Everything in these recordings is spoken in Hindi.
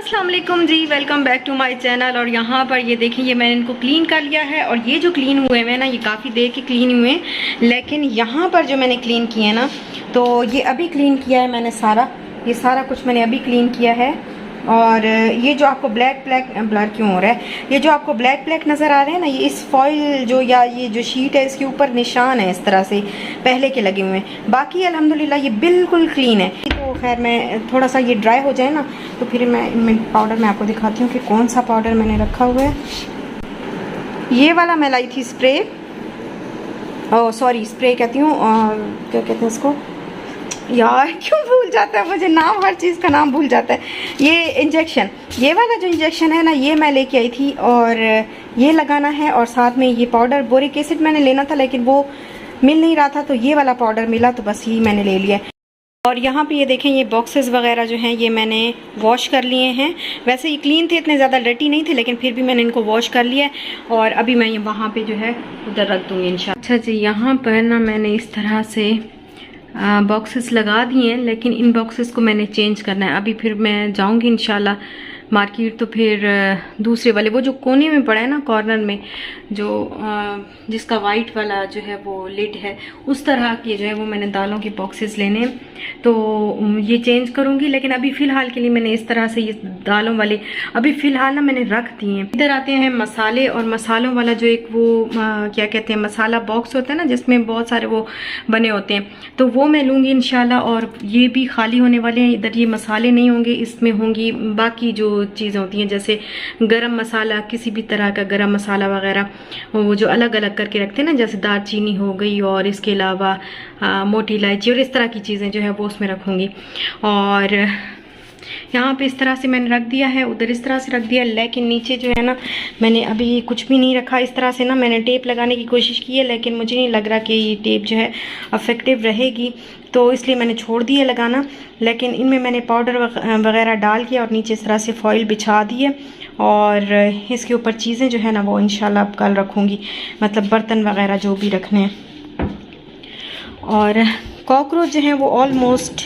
अस्सलाम वालेकुम जी, welcome back to my channel. और यहाँ पर ये देखें, ये मैंने इनको क्लीन कर लिया है। और ये जो क्लीन हुए हैं ना, ये काफ़ी देर के क्लीन हुए हैं, लेकिन यहाँ पर जो मैंने क्लीन किए हैं ना, तो ये अभी क्लीन किया है मैंने सारा, ये सारा कुछ मैंने अभी क्लीन किया है। और ये जो आपको ब्लैक ब्लर क्यों हो रहा है, ये जो आपको ब्लैक नज़र आ रहे हैं ना, ये इस फॉइल जो या ये जो शीट है इसके ऊपर निशान है इस तरह से पहले के लगे हुए हैं। बाकी अल्हम्दुलिल्लाह ये बिल्कुल क्लीन है। तो खैर मैं थोड़ा सा ये ड्राई हो जाए ना, तो फिर मैं पाउडर मैं आपको दिखाती हूँ कि कौन सा पाउडर मैंने रखा हुआ है। ये वाला मैं लाई थी स्प्रे, ओ सॉरी स्प्रे कहती हूँ, और क्या कहते हैं इसको यार, क्यों भूल जाता है मुझे नाम, हर चीज़ का नाम भूल जाता है। ये इंजेक्शन, ये वाला जो इंजेक्शन है ना, ये मैं लेके आई थी और ये लगाना है। और साथ में ये पाउडर बोरिक एसिड मैंने लेना था लेकिन वो मिल नहीं रहा था, तो ये वाला पाउडर मिला तो बस ये मैंने ले लिया। और यहाँ पे ये देखें, ये बॉक्सेस वगैरह जो हैं ये मैंने वॉश कर लिए हैं। वैसे ये क्लीन थे, इतने ज़्यादा डर्टी नहीं थे, लेकिन फिर भी मैंने इनको वॉश कर लिया है। और अभी मैं ये वहाँ पे जो है उधर रख दूँगी इंशाल्लाह। अच्छा जी, यहाँ पर ना मैंने इस तरह से बॉक्सेस लगा दिए हैं, लेकिन इन बॉक्सेस को मैंने चेंज करना है। अभी फिर मैं जाऊंगी इंशाल्लाह मार्केट, तो फिर दूसरे वाले वो जो कोने में पड़ा है ना कॉर्नर में, जो जिसका वाइट वाला जो है वो लिड है, उस तरह के जो है वो मैंने दालों के बॉक्सेस लेने हैं, तो ये चेंज करूंगी। लेकिन अभी फ़िलहाल के लिए मैंने इस तरह से ये दालों वाले अभी फ़िलहाल ना मैंने रख दिए हैं। इधर आते हैं मसाले, और मसालों वाला जो एक वो क्या कहते हैं मसाला बॉक्स होता है ना, जिसमें बहुत सारे वो बने होते हैं, तो वो मैं लूँगी इंशाल्लाह। और ये भी खाली होने वाले हैं। इधर ये मसाले नहीं होंगे, इसमें होंगी बाकी जो चीज़ें होती हैं, जैसे गरम मसाला, किसी भी तरह का गरम मसाला वगैरह, वो जो अलग अलग करके रखते हैं ना, जैसे दालचीनी हो गई, और इसके अलावा मोटी इलायची और इस तरह की चीज़ें जो है वो उसमें रखूँगी। और यहाँ पे इस तरह से मैंने रख दिया है, उधर इस तरह से रख दिया। लेकिन नीचे जो है ना, मैंने अभी कुछ भी नहीं रखा। इस तरह से ना मैंने टेप लगाने की कोशिश की है, लेकिन मुझे नहीं लग रहा कि ये टेप जो है अफेक्टिव रहेगी, तो इसलिए मैंने छोड़ दिया लगाना। लेकिन इनमें मैंने पाउडर वगैरह डाल के और नीचे इस तरह से फॉइल बिछा दी है। और इसके ऊपर चीज़ें जो है ना वो इंशाल्लाह अब कल रखूँगी, मतलब बर्तन वगैरह जो भी रखने हैं। और कॉकरोच जो हैं वो ऑलमोस्ट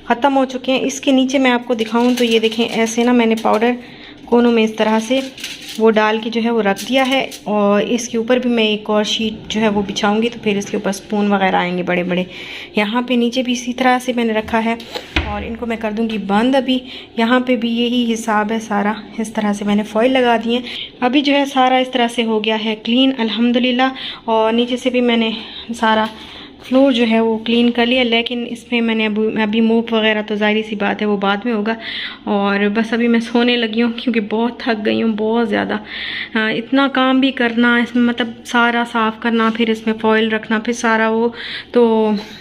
ख़त्म हो चुके हैं। इसके नीचे मैं आपको दिखाऊं तो ये देखें, ऐसे ना मैंने पाउडर कोनों में इस तरह से वो डाल के जो है वो रख दिया है। और इसके ऊपर भी मैं एक और शीट जो है वो बिछाऊंगी, तो फिर इसके ऊपर स्पून वगैरह आएंगे बड़े बड़े। यहाँ पे नीचे भी इसी तरह से मैंने रखा है, और इनको मैं कर दूंगी बंद। अभी यहाँ पे भी यही हिसाब है सारा, इस तरह से मैंने फॉइल लगा दी है। अभी जो है सारा इस तरह से हो गया है क्लीन अल्हम्दुलिल्लाह। और नीचे से भी मैंने सारा फ्लोर जो है वो क्लीन कर लिया, लेकिन इसमें मैंने अभी मोप वगैरह तो ज़ाहिर सी बात है वो बाद में होगा। और बस अभी मैं सोने लगी हूँ, क्योंकि बहुत थक गई हूँ बहुत ज़्यादा। इतना काम भी करना इसमें, मतलब सारा साफ़ करना, फिर इसमें फॉइल रखना, फिर सारा तो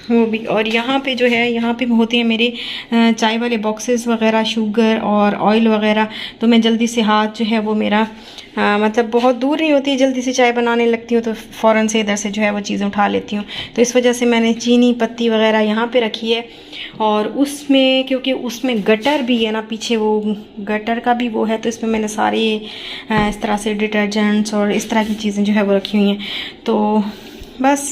वो भी। और यहाँ पे जो है, यहाँ पे होते हैं मेरे चाय वाले बॉक्सेस वगैरह, शुगर और ऑयल वगैरह, तो मैं जल्दी से हाथ जो है वो मेरा मतलब बहुत दूर नहीं होती, जल्दी से चाय बनाने लगती हूँ तो फ़ौरन से इधर से जो है वो चीज़ें उठा लेती हूँ। तो इस वजह से मैंने चीनी पत्ती वगैरह यहाँ पे रखी है। और उसमें क्योंकि उसमें गटर भी है ना, पीछे वो गटर का भी वो है, तो इसमें मैंने सारे इस तरह से डिटर्जेंट्स और इस तरह की चीज़ें जो है वो रखी हुई हैं। तो बस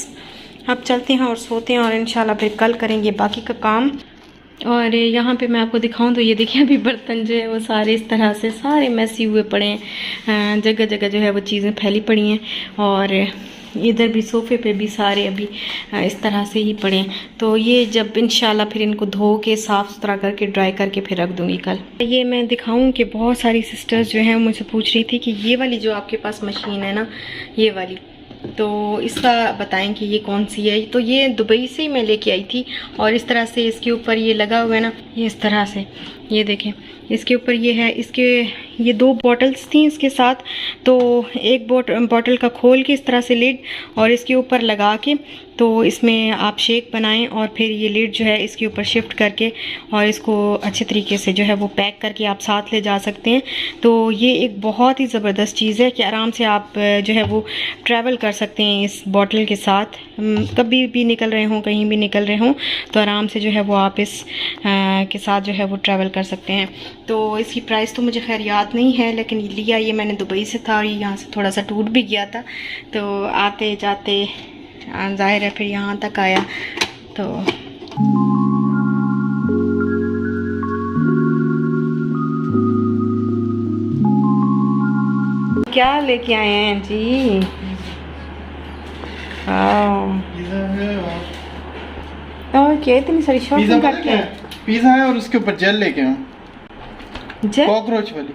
अब चलते हैं और सोते हैं, और इंशाल्लाह फिर कल करेंगे बाकी का काम। और यहाँ पे मैं आपको दिखाऊं तो ये देखिए, अभी बर्तन जो है वो सारे इस तरह से सारे मैसी हुए पड़े हैं, जगह जगह जो है वो चीज़ें फैली पड़ी हैं। और इधर भी सोफ़े पे भी सारे अभी इस तरह से ही पड़े हैं। तो ये जब इंशाल्लाह फिर इनको धो के साफ़ सुथरा करके ड्राई करके फिर रख दूँगी कल। ये मैं दिखाऊं कि बहुत सारी सिस्टर्स जो हैं मुझसे पूछ रही थी कि ये वाली जो आपके पास मशीन है ना, ये वाली, तो इसका बताएं कि ये कौन सी है। तो ये दुबई से ही मैं लेके आई थी, और इस तरह से इसके ऊपर ये लगा हुआ है ना, ये इस तरह से, ये देखें इसके ऊपर ये है। इसके ये 2 बॉटल्स थी इसके साथ, तो एक बॉटल का खोल के इस तरह से लिड और इसके ऊपर लगा के, तो इसमें आप शेक बनाएं, और फिर ये लिड जो है इसके ऊपर शिफ्ट करके और इसको अच्छे तरीके से जो है वो पैक करके आप साथ ले जा सकते हैं। तो ये एक बहुत ही ज़बरदस्त चीज़ है कि आराम से आप जो है वो ट्रैवल कर सकते हैं इस बॉटल के साथ। कभी भी निकल रहे हों, कहीं भी निकल रहे हों, तो आराम से जो है वो आप इस के साथ जो है वो ट्रैवल कर सकते हैं। तो इसकी प्राइस तो मुझे खैर याद नहीं है, लेकिन लिया ये मैंने दुबई से था, और ये यहाँ से थोड़ा सा टूट भी गया था, तो आते जाते ज़ाहिर है फिर यहाँ तक आया। तो ये देखें, ये 2 बॉटल्स थी इसके साथ, तो एक बॉटल का खोल के इस तरह से लिड और इसके ऊपर लगा के, तो इसमें आप शेक बनाएं, और फिर ये लिड जो है इसके ऊपर शिफ्ट करके और इसको अच्छे तरीके से जो है वो पैक करके आप साथ ले जा सकते हैं। तो ये एक बहुत ही ज़बरदस्त चीज़ है कि आराम से आप जो है वो ट्रैवल कर सकते हैं इस बॉटल के साथ। कभी भी निकल रहे हों, कहीं भी निकल रहे हों, तो आराम से जो है वो आप इस के साथ जो है वो ट्रैवल कर सकते हैं। तो इसकी प्राइस तो मुझे खैर याद नहीं है, लेकिन लिया ये मैंने दुबई से था, और यहाँ से थोड़ा सा टूट भी गया था, तो आते जाते ज़ाहिर है फिर यहाँ तक आया। तो क्या लेके आए हैं जी? ओके, इतनी सारी शॉपिंग करके। पिज़्ज़ा है और उसके ऊपर जेल लेके आऊँ, कॉकरोच वाली।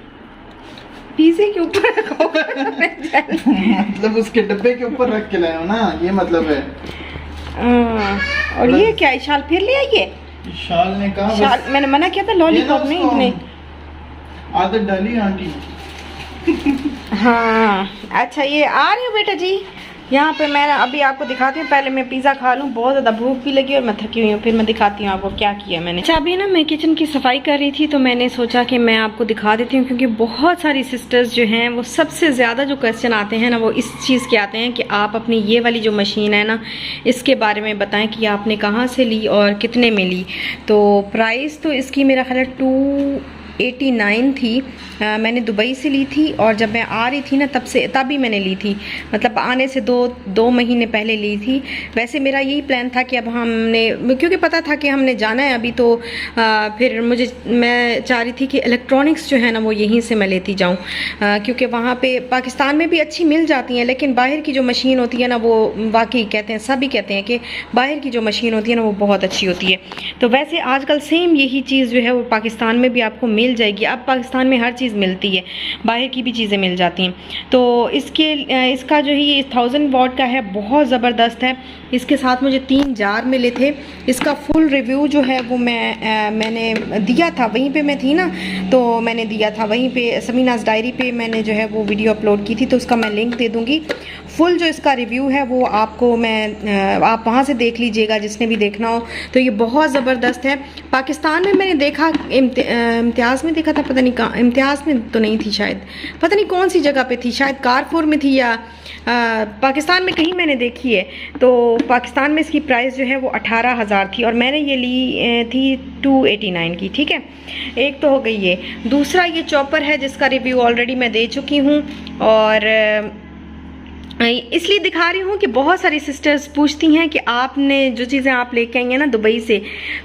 पिज़्ज़े के ऊपर मतलब उसके डब्बे के ऊपर रख के लाए हो ना, ये मतलब है। और ये क्या इशाल फिर ले आइए? इशाल ने कहा, शाल मैंने मना किया था लॉलीपॉप नहीं इतने। आदत डाली आंटी। हाँ अच्छा, ये आ रही हूँ बेटा जी। यहाँ पे मैं अभी आपको दिखाती हूँ, पहले मैं पिज़्ज़ा खा लूँ, बहुत ज़्यादा भूख भी लगी और मैं थकी हुई हूँ, फिर मैं दिखाती हूँ आपको क्या किया मैंने। अच्छा अभी ना मैं किचन की सफाई कर रही थी तो मैंने सोचा कि मैं आपको दिखा देती हूँ, क्योंकि बहुत सारी सिस्टर्स जो हैं वो सबसे ज़्यादा जो क्वेश्चन आते हैं ना वो इस चीज़ के आते हैं कि आप अपनी ये वाली जो मशीन है ना इसके बारे में बताएं कि आपने कहाँ से ली और कितने में ली। तो प्राइस तो इसकी मेरा ख्याल है 289 थी। मैंने दुबई से ली थी और जब मैं आ रही थी ना तभी मैंने ली थी, मतलब आने से दो महीने पहले ली थी। वैसे मेरा यही प्लान था कि अब हमने, क्योंकि पता था कि हमने जाना है अभी, तो फिर मैं चाह रही थी कि इलेक्ट्रॉनिक्स जो है ना वो यहीं से मैं लेती जाऊँ, क्योंकि वहाँ पे पाकिस्तान में भी अच्छी मिल जाती हैं, लेकिन बाहर की जो मशीन होती है ना वो वाकई कहते हैं, सभी कहते हैं कि बाहर की जो मशीन होती है ना वो बहुत अच्छी होती है। तो वैसे आजकल सेम यही चीज़ जो है वो पाकिस्तान में भी आपको मिल जाएगी। अब पाकिस्तान में हर चीज़ मिलती है, बाहर की भी चीज़ें मिल जाती हैं। तो इसका जो है ये 1000 वॉट का है, बहुत ज़बरदस्त है। इसके साथ मुझे 3 जार मिले थे। इसका फुल रिव्यू जो है वो मैंने दिया था, वहीं पे मैं थी ना तो मैंने दिया था वहीं पे, समीनाज डायरी पे मैंने जो है वो वीडियो अपलोड की थी, तो उसका मैं लिंक दे दूँगी। फुल जो इसका रिव्यू है वो आपको आप वहाँ से देख लीजिएगा जिसने भी देखना हो। तो ये बहुत ज़बरदस्त है। पाकिस्तान में मैंने देखा, इम्तियाज़ में देखा था, पता नहीं कहाँ, इम्तियाज़ में तो नहीं थी शायद, पता नहीं कौन सी जगह पे थी, शायद कारफोर में थी या पाकिस्तान में कहीं मैंने देखी है। तो पाकिस्तान में इसकी प्राइस जो है वो 18,000 थी और मैंने ये ली थी 289 की। ठीक है, एक तो हो गई ये। दूसरा ये चॉपर है जिसका रिव्यू ऑलरेडी मैं दे चुकी हूँ, और इसलिए दिखा रही हूँ कि बहुत सारी सिस्टर्स पूछती हैं कि आपने जो चीज़ें आप लेके आई हैं ना दुबई से,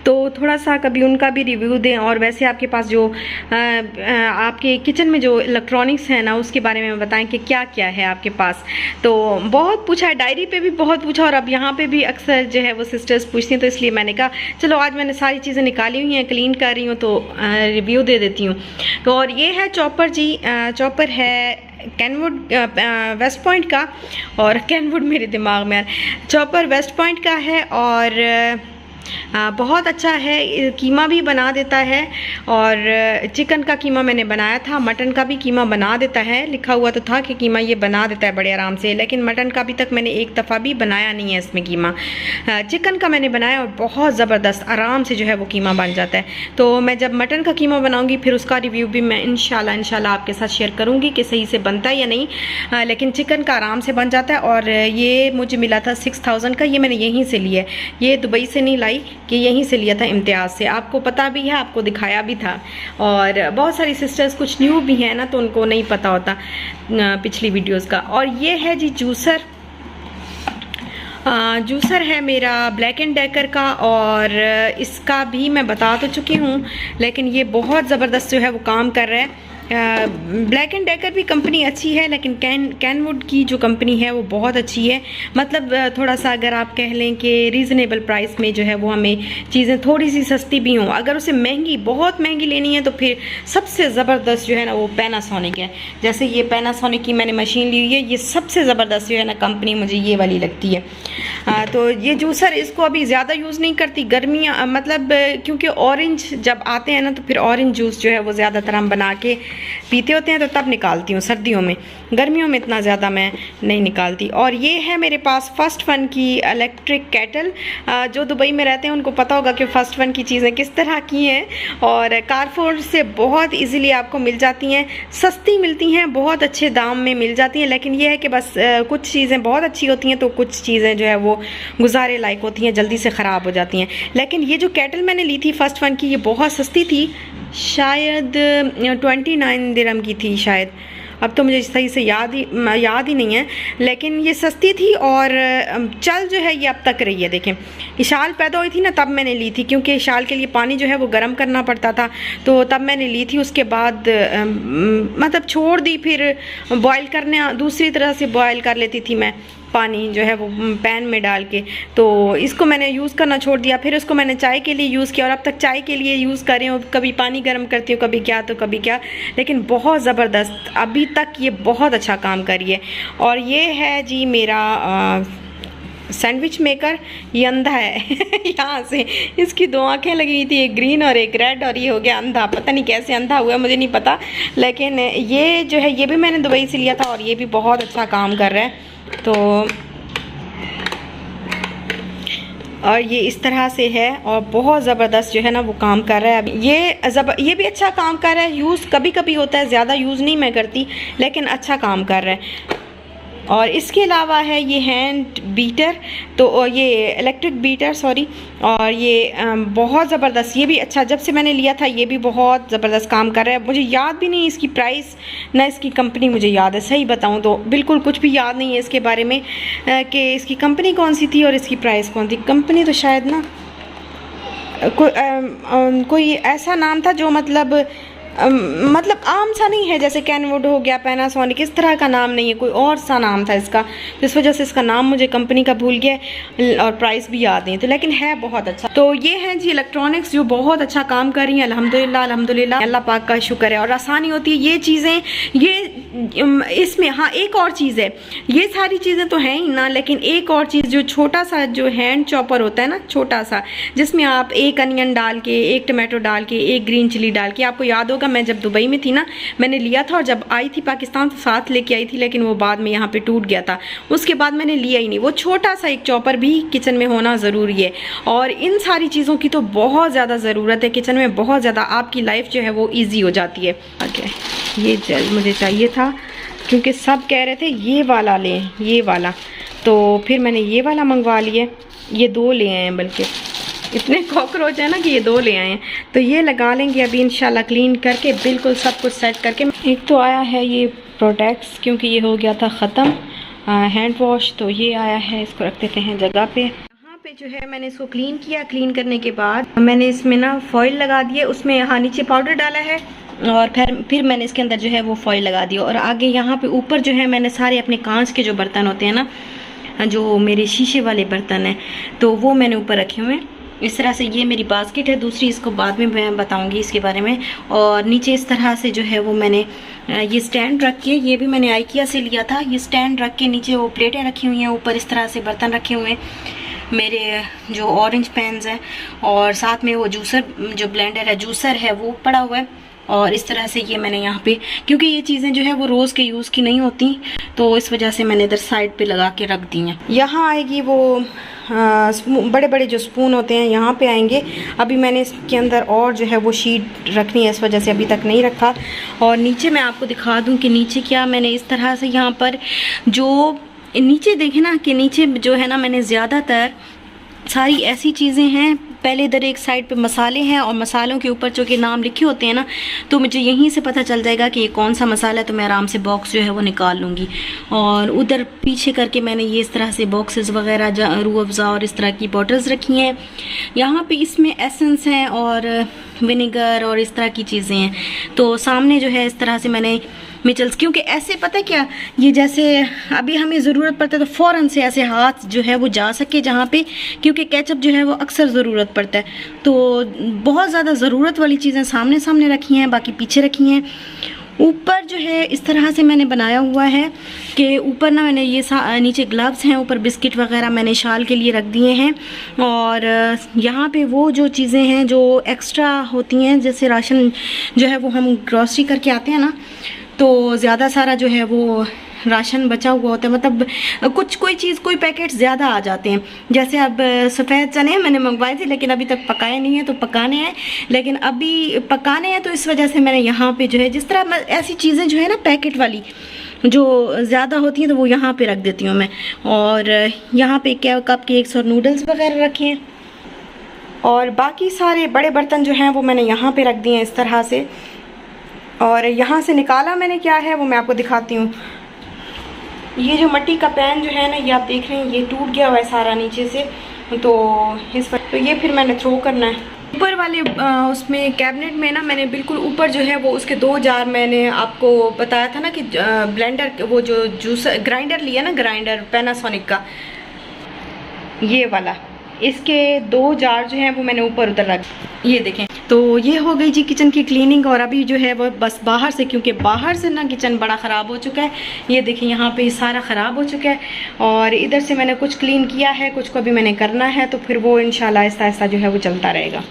तो थोड़ा सा कभी उनका भी रिव्यू दें। और वैसे आपके पास जो आपके किचन में जो इलेक्ट्रॉनिक्स है ना उसके बारे में बताएं कि क्या क्या है आपके पास। तो बहुत पूछा है, डायरी पे भी बहुत पूछा, और अब यहाँ पे भी अक्सर जो है वो सिस्टर्स पूछती हैं, तो इसलिए मैंने कहा चलो आज मैंने सारी चीज़ें निकाली हुई हैं, क्लीन कर रही हूँ तो रिव्यू दे देती हूँ। तो और ये है चॉपर जी, चॉपर है कैनवुड वेस्ट पॉइंट का, और कैनवुड मेरे दिमाग में चॉपर वेस्ट पॉइंट का है, और बहुत अच्छा है, कीमा भी बना देता है। और चिकन का कीमा मैंने बनाया था, मटन का भी कीमा बना देता है, लिखा हुआ तो था कि कीमा ये बना देता है बड़े आराम से, लेकिन मटन का अभी तक मैंने एक दफ़ा भी बनाया नहीं है इसमें कीमा। चिकन का मैंने बनाया और बहुत ज़बरदस्त आराम से जो है वो कीमा बन जाता है। तो मैं जब मटन का कीमा बनाऊँगी फिर उसका रिव्यू भी मैं इंशाल्लाह आपके साथ शेयर करूँगी कि सही से बनता है या नहीं, लेकिन चिकन का आराम से बन जाता है। और ये मुझे मिला था 6000 का, ये मैंने यहीं से लिया है, ये दुबई से नहीं लाई, कि यहीं से लिया था इम्तियाज़ से। आपको पता भी है, आपको दिखाया भी था। और बहुत सारी सिस्टर्स कुछ न्यू भी हैं ना, तो उनको नहीं पता होता पिछली वीडियोस का। और ये है जी जूसर, जूसर है मेरा ब्लैक एंड डेकर का, और इसका भी मैं बता तो चुकी हूँ, लेकिन ये बहुत ज़बरदस्त जो है वो काम कर रहा है। ब्लैक एंड डेकर भी कंपनी अच्छी है, लेकिन कैनवुड की जो कंपनी है वो बहुत अच्छी है। मतलब थोड़ा सा अगर आप कह लें कि रीज़नेबल प्राइस में जो है वो हमें चीज़ें थोड़ी सी सस्ती भी हों। अगर उसे बहुत महंगी लेनी है तो फिर सबसे ज़बरदस्त जो है ना वो पैनासोनिक है। जैसे ये पैनासोनिक की मैंने मशीन ली हुई है, ये सबसे ज़बरदस्त जो है ना कंपनी मुझे ये वाली लगती है। तो ये जूसर इसको अभी ज़्यादा यूज़ नहीं करती, गर्मियाँ मतलब क्योंकि ऑरेंज जब आते हैं ना तो फिर ऑरेंज जूस जो है वो ज़्यादातर हम बना के पीते होते हैं, तो तब निकालती हूँ सर्दियों में, गर्मियों में इतना ज़्यादा मैं नहीं निकालती। और ये है मेरे पास फर्स्ट वन की इलेक्ट्रिक केटल। जो दुबई में रहते हैं उनको पता होगा कि फर्स्ट वन की चीज़ें किस तरह की हैं, और कारफोर से बहुत इजीली आपको मिल जाती हैं, सस्ती मिलती हैं, बहुत अच्छे दाम में मिल जाती हैं। लेकिन ये है कि बस कुछ चीज़ें बहुत अच्छी होती हैं तो कुछ चीज़ें जो है वो गुजारे लायक होती हैं, जल्दी से ख़राब हो जाती हैं। लेकिन ये जो केटल मैंने ली थी फर्स्ट वन की, ये बहुत सस्ती थी, शायद 29 दिरहम की थी शायद, अब तो मुझे सही से याद ही नहीं है, लेकिन ये सस्ती थी और चल जो है ये अब तक रही है। देखें, इशाल पैदा हुई थी ना तब मैंने ली थी, क्योंकि इशाल के लिए पानी जो है वो गर्म करना पड़ता था, तो तब मैंने ली थी। उसके बाद मतलब छोड़ दी, फिर बॉयल करने दूसरी तरह से बॉयल कर लेती थी मैं पानी जो है वो पैन में डाल के, तो इसको मैंने यूज़ करना छोड़ दिया। फिर उसको मैंने चाय के लिए यूज़ किया और अब तक चाय के लिए यूज़ कर रही हूँ। कभी पानी गर्म करती हूँ, कभी क्या तो कभी क्या, लेकिन बहुत ज़बरदस्त अभी तक ये बहुत अच्छा काम कर रही है। और ये है जी मेरा सैंडविच मेकर। ये अंधा है यहाँ से इसकी 2 आँखें लगी हुई थी, एक ग्रीन और एक रेड, और ये हो गया अंधा। पता नहीं कैसे अंधा हुआ, मुझे नहीं पता, लेकिन ये जो है ये भी मैंने दुबई से लिया था और ये भी बहुत अच्छा काम कर रहा है। तो और ये इस तरह से है और बहुत ज़बरदस्त जो है ना वो काम कर रहा है। ये भी अच्छा काम कर रहा है। यूज़ कभी कभी होता है, ज़्यादा यूज़ नहीं मैं करती, लेकिन अच्छा काम कर रहा है। और इसके अलावा है ये हैंड बीटर, तो ये इलेक्ट्रिक बीटर सॉरी, और ये बहुत ज़बरदस्त, ये भी अच्छा, जब से मैंने लिया था ये भी बहुत ज़बरदस्त काम कर रहा है। मुझे याद भी नहीं इसकी प्राइस ना इसकी कंपनी मुझे याद है, सही बताऊं तो बिल्कुल कुछ भी याद नहीं है इसके बारे में कि इसकी कंपनी कौन सी थी और इसकी प्राइस कौन थी। कंपनी तो शायद ना कोई ऐसा नाम था जो मतलब आम सा नहीं है, जैसे कैनवुड हो गया, पैनासोनिक, इस तरह का नाम नहीं है, कोई और सा नाम था इसका, तो इस वजह से इसका नाम मुझे कंपनी का भूल गया और प्राइस भी याद नहीं, तो लेकिन है बहुत अच्छा। तो ये है जी इलेक्ट्रॉनिक्स जो बहुत अच्छा काम कर रही है, अल्हम्दुलिल्लाह अल्हम्दुलिल्लाह, अल्लाह पाक का शुक्र है। और आसानी होती है ये चीज़ें, ये इसमें हाँ एक और चीज़ है, ये सारी चीज़ें तो हैं ही ना, लेकिन एक और चीज़ जो छोटा सा जो हैंड चॉपर होता है ना, छोटा सा, जिसमें आप एक अनियन डाल के, एक टमाटो डाल के, एक ग्रीन चिली डाल के, आपको याद होगा मैं जब दुबई में थी ना मैंने लिया था, और जब आई थी पाकिस्तान तो साथ लेके आई थी, लेकिन वो बाद में यहाँ पे टूट गया था, उसके बाद मैंने लिया ही नहीं। वो छोटा सा एक चॉपर भी किचन में होना ज़रूरी है, और इन सारी चीज़ों की तो बहुत ज़्यादा ज़रूरत है किचन में, बहुत ज़्यादा आपकी लाइफ जो है वो ईजी हो जाती है। ओके, ये जेल मुझे चाहिए था क्योंकि सब कह रहे थे ये वाला लें, ये वाला, तो फिर मैंने ये वाला मंगवा लिया। ये 2 ले आए हैं, बल्कि इतने कॉकरोच है ना कि ये 2 ले आए हैं, तो ये लगा लेंगे अभी इंशाल्लाह क्लीन करके, बिल्कुल सब कुछ सेट करके। एक तो आया है ये प्रोडक्ट्स, क्योंकि ये हो गया था ख़त्म हैंड वॉश, तो ये आया है, इसको रख देते हैं जगह पे। यहाँ पे जो है मैंने इसको क्लीन किया, क्लीन करने के बाद मैंने इसमें ना फॉइल लगा दिए, उसमें यहाँ नीचे पाउडर डाला है और फिर मैंने इसके अंदर जो है वो फॉइल लगा दिया, और आगे यहाँ पे ऊपर जो है मैंने सारे अपने कांच के जो बर्तन होते हैं ना, जो मेरे शीशे वाले बर्तन हैं, तो वो मैंने ऊपर रखे हुए हैं इस तरह से। ये मेरी बास्केट है दूसरी, इसको बाद में मैं बताऊंगी इसके बारे में। और नीचे इस तरह से जो है वो मैंने ये स्टैंड रख के, ये भी मैंने आइकिया से लिया था, ये स्टैंड रख के नीचे वो प्लेटें रखी हुई हैं, ऊपर इस तरह से बर्तन रखे हुए हैं, मेरे जो ऑरेंज पेन्स हैं, और साथ में वो जूसर जो ब्लेंडर है, जूसर है वो पड़ा हुआ है। और इस तरह से ये मैंने यहाँ पे, क्योंकि ये चीज़ें जो है वो रोज़ के यूज़ की नहीं होती, तो इस वजह से मैंने इधर साइड पे लगा के रख दी हैं। यहाँ आएगी वो बड़े बड़े जो स्पून होते हैं, यहाँ पे आएंगे। अभी मैंने इसके अंदर और जो है वो शीट रखनी है, इस वजह से अभी तक नहीं रखा। और नीचे मैं आपको दिखा दूँ कि नीचे क्या मैंने इस तरह से यहाँ पर जो नीचे देखे ना कि नीचे जो है ना, मैंने ज़्यादातर सारी ऐसी चीज़ें हैं, पहले इधर एक साइड पे मसाले हैं, और मसालों के ऊपर जो कि नाम लिखे होते हैं ना, तो मुझे यहीं से पता चल जाएगा कि ये कौन सा मसाला है, तो मैं आराम से बॉक्स जो है वो निकाल लूँगी। और उधर पीछे करके मैंने ये इस तरह से बॉक्सेस वगैरह, रूह अफ़ज़ा और इस तरह की बॉटल्स रखी हैं। यहाँ पे इसमें एसेंस हैं और विनेगर और इस तरह की चीज़ें हैं। तो सामने जो है इस तरह से मैंने मिचल्स, क्योंकि ऐसे पता है क्या, ये जैसे अभी हमें ज़रूरत पड़ता है तो फ़ौरन से ऐसे हाथ जो है वो जा सके जहाँ पे, क्योंकि केचप जो है वो अक्सर ज़रूरत पड़ता है, तो बहुत ज़्यादा ज़रूरत वाली चीज़ें सामने सामने रखी हैं, बाकी पीछे रखी हैं। ऊपर जो है इस तरह से मैंने बनाया हुआ है कि ऊपर ना मैंने ये नीचे ग्लव्स हैं, ऊपर बिस्किट वगैरह मैंने शाल के लिए रख दिए हैं। और यहाँ पे वो जो चीज़ें हैं जो एक्स्ट्रा होती हैं, जैसे राशन जो है वो हम ग्रॉसरी करके आते हैं ना, तो ज़्यादा सारा जो है वो राशन बचा हुआ होता है, मतलब कोई चीज़ कोई पैकेट ज़्यादा आ जाते हैं। जैसे अब सफ़ेद चने मैंने मंगवाए थे, लेकिन अभी तक पकाए नहीं हैं, तो पकाने हैं, लेकिन अभी पकाने हैं, तो इस वजह से मैंने यहाँ पे जो है, जिस तरह ऐसी चीज़ें जो है ना पैकेट वाली जो ज़्यादा होती हैं, तो वो यहाँ पे रख देती हूँ मैं। और यहाँ पे क्या कप केक्स और नूडल्स वगैरह रखे हैं, और बाकी सारे बड़े बर्तन जो हैं वो मैंने यहाँ पे रख दिए हैं इस तरह से। और यहाँ से निकाला मैंने क्या है वो मैं आपको दिखाती हूँ। ये जो मिट्टी का पैन जो है ना, ये आप देख रहे हैं ये टूट गया हुआ है सारा नीचे से, तो इस पर तो ये फिर मैंने थ्रो करना है। ऊपर वाले उसमें कैबिनेट में ना मैंने बिल्कुल ऊपर जो है वो उसके 2 जार, मैंने आपको बताया था ना कि ब्लेंडर वो जो जूस ग्राइंडर लिया ना, ग्राइंडर पैनासोनिक का ये वाला, इसके 2 जार जो हैं वो मैंने ऊपर उधर रख। ये देखें, तो ये हो गई जी किचन की क्लीनिंग। और अभी जो है वो बस बाहर से, क्योंकि बाहर से ना किचन बड़ा ख़राब हो चुका है। ये देखें यहाँ पे सारा ख़राब हो चुका है, और इधर से मैंने कुछ क्लीन किया है, कुछ को भी मैंने करना है, तो फिर वो इंशाल्लाह आहिस्ता आहिस्ता जो है वो चलता रहेगा।